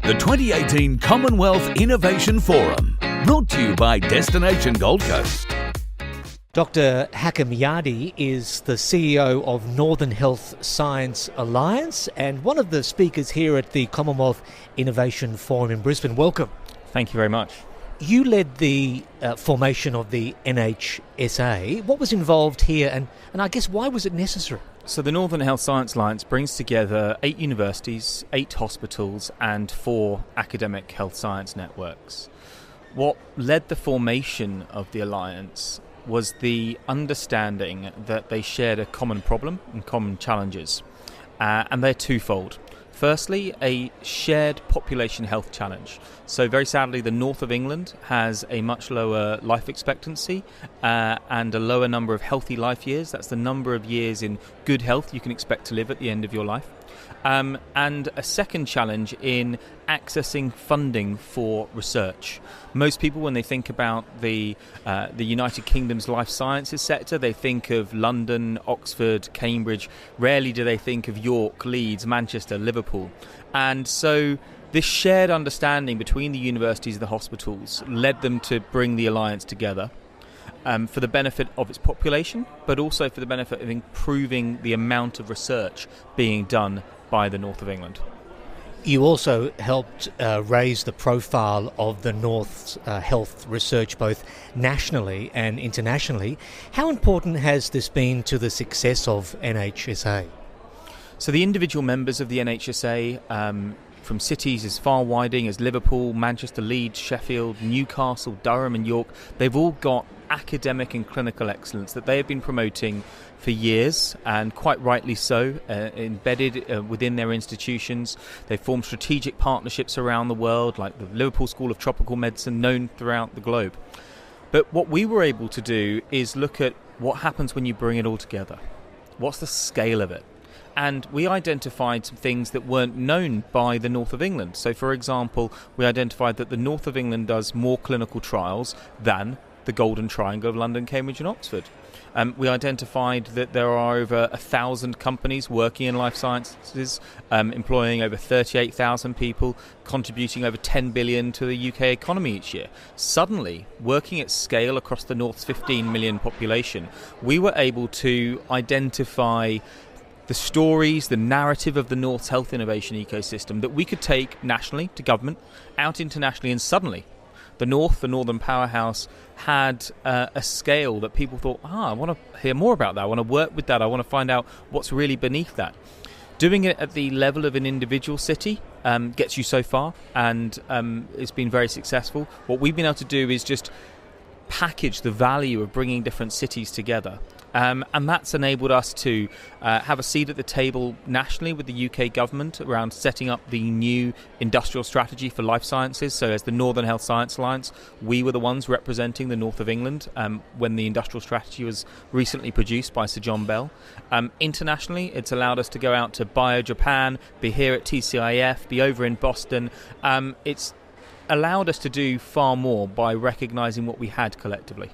The 2018 Commonwealth Innovation Forum, brought to you by Destination Gold Coast. Dr Hakim Yadi is the CEO of Northern Health Science Alliance and one of the speakers here at the Commonwealth Innovation Forum in Brisbane. Welcome. Thank you very much. You led the formation of the NHSA. What was involved here and I guess why was it necessary? So the Northern Health Science Alliance brings together 8 universities, 8 hospitals and 4 academic health science networks. What led the formation of the alliance was the understanding that they shared a common problem and common challenges, and they're twofold. Firstly, a shared population health challenge. So very sadly, the north of England has a much lower life expectancy and a lower number of healthy life years. That's the number of years in good health you can expect to live at the end of your life. And a second challenge in accessing funding for research. Most people, when they think about the United Kingdom's life sciences sector, they think of London, Oxford, Cambridge. Rarely do they think of York, Leeds, Manchester, Liverpool. And so this shared understanding between the universities and the hospitals led them to bring the alliance together. For the benefit of its population, but also for the benefit of improving the amount of research being done by the north of England. You also helped raise the profile of the North's health research both nationally and internationally. How important has this been to the success of NHSA? So the individual members of the NHSA from cities as far widing as Liverpool, Manchester, Leeds, Sheffield, Newcastle, Durham and York, they've all got academic and clinical excellence that they have been promoting for years, and quite rightly so, embedded within their institutions. They've formed strategic partnerships around the world, like the Liverpool School of Tropical Medicine, known throughout the globe. But what we were able to do is look at what happens when you bring it all together. What's the scale of it? And we identified some things that weren't known by the north of England. So, for example, we identified that the north of England does more clinical trials than the Golden Triangle of London, Cambridge and Oxford. We identified that there are over 1,000 companies working in life sciences, employing over 38,000 people, contributing over 10 billion to the UK economy each year. Suddenly, working at scale across the North's 15 million population, we were able to identify the stories, the narrative of the North's health innovation ecosystem that we could take nationally to government, out internationally, and suddenly the North, the Northern Powerhouse, had a scale that people thought, I want to hear more about that, I want to work with that, I want to find out what's really beneath that. Doing it at the level of an individual city gets you so far, and it's been very successful. What we've been able to do is just package the value of bringing different cities together. And that's enabled us to have a seat at the table nationally with the UK government around setting up the new industrial strategy for life sciences. So as the Northern Health Science Alliance, we were the ones representing the north of England when the industrial strategy was recently produced by Sir John Bell. Internationally, it's allowed us to go out to Bio Japan, be here at TCIF, be over in Boston. It's allowed us to do far more by recognising what we had collectively.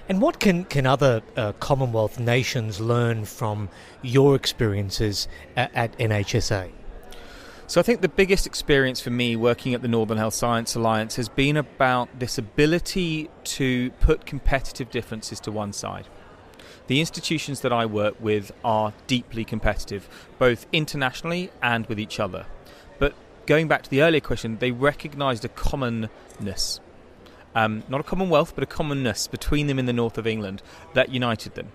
And what can other Commonwealth nations learn from your experiences at NHSA? So I think the biggest experience for me working at the Northern Health Science Alliance has been about this ability to put competitive differences to one side. The institutions that I work with are deeply competitive, both internationally and with each other. But going back to the earlier question, they recognised a commonness. Not a commonwealth, but a commonness between them in the north of England that united them.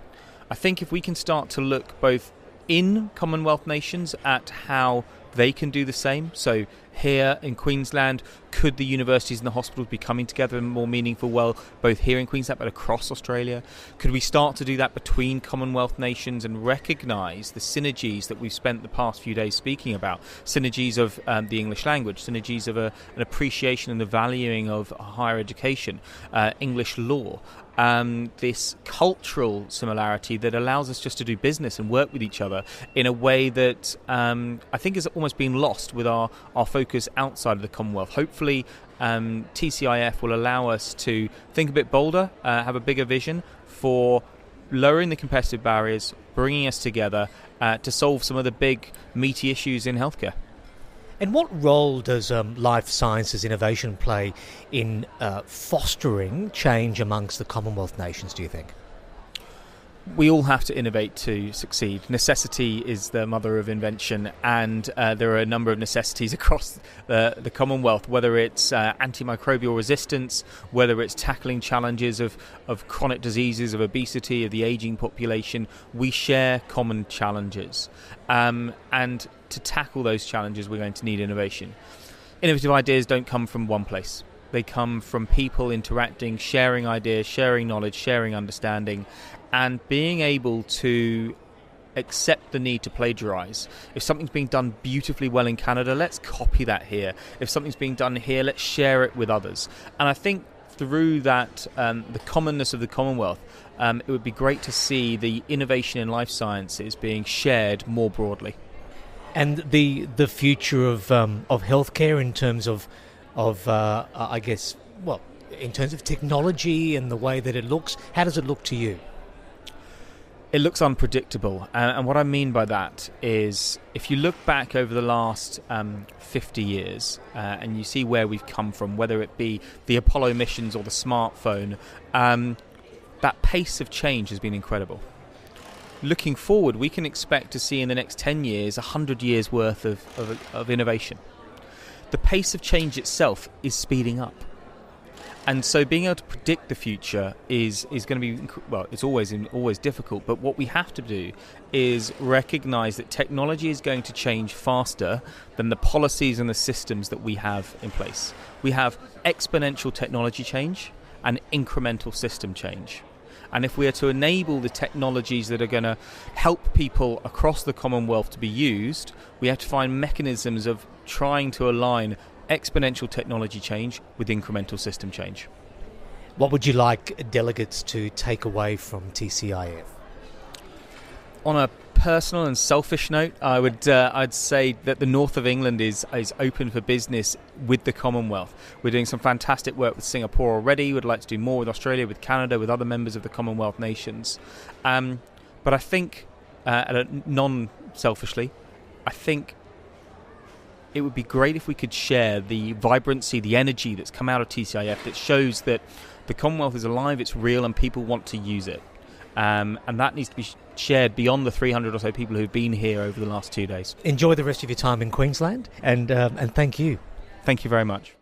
I think if we can start to look both in Commonwealth nations at how they can do the same, so here in Queensland, could the universities and the hospitals be coming together in a more meaningful way, both here in Queensland but across Australia? Could we start to do that between Commonwealth nations and recognise the synergies that we've spent the past few days speaking about? Synergies of the English language, synergies of an appreciation and the valuing of higher education, English law, this cultural similarity that allows us just to do business and work with each other in a way that I think has almost been lost with our focus outside of the Commonwealth. Hopefully TCIF will allow us to think a bit bolder, have a bigger vision for lowering the competitive barriers, bringing us together to solve some of the big meaty issues in healthcare. And what role does life sciences innovation play in fostering change amongst the Commonwealth nations, do you think? We all have to innovate to succeed. Necessity is the mother of invention, and there are a number of necessities across the Commonwealth, whether it's antimicrobial resistance, whether it's tackling challenges of chronic diseases, of obesity, of the ageing population. We share common challenges. And to tackle those challenges, we're going to need innovation. Innovative ideas don't come from one place. They come from people interacting, sharing ideas, sharing knowledge, sharing understanding, and being able to accept the need to plagiarize. If something's being done beautifully well in Canada, let's copy that here. If something's being done here, let's share it with others. And I think through that, the commonness of the Commonwealth, it would be great to see the innovation in life sciences being shared more broadly. And the future of healthcare in terms of I guess, well, in terms of technology and the way that it looks, how does it look to you? It looks unpredictable, and what I mean by that is if you look back over the last 50 years and you see where we've come from, whether it be the Apollo missions or the smartphone, that pace of change has been incredible. Looking forward, we can expect to see in the next 10 years 100 years worth of innovation. The pace of change itself is speeding up. And so being able to predict the future is going to be, well, it's always difficult, but what we have to do is recognise that technology is going to change faster than the policies and the systems that we have in place. We have exponential technology change and incremental system change. And if we are to enable the technologies that are going to help people across the Commonwealth to be used, we have to find mechanisms of trying to align exponential technology change with incremental system change. What would you like delegates to take away from TCIF? On a personal and selfish note, I'd say that the north of England is open for business with the Commonwealth. We're doing some fantastic work with Singapore already. We'd like to do more with Australia, with Canada, with other members of the Commonwealth nations. But I think, non-selfishly, I think it would be great if we could share the vibrancy, the energy that's come out of TCIF that shows that the Commonwealth is alive, it's real, and people want to use it. And that needs to be shared beyond the 300 or so people who've been here over the last 2 days. Enjoy the rest of your time in Queensland, and thank you. Thank you very much.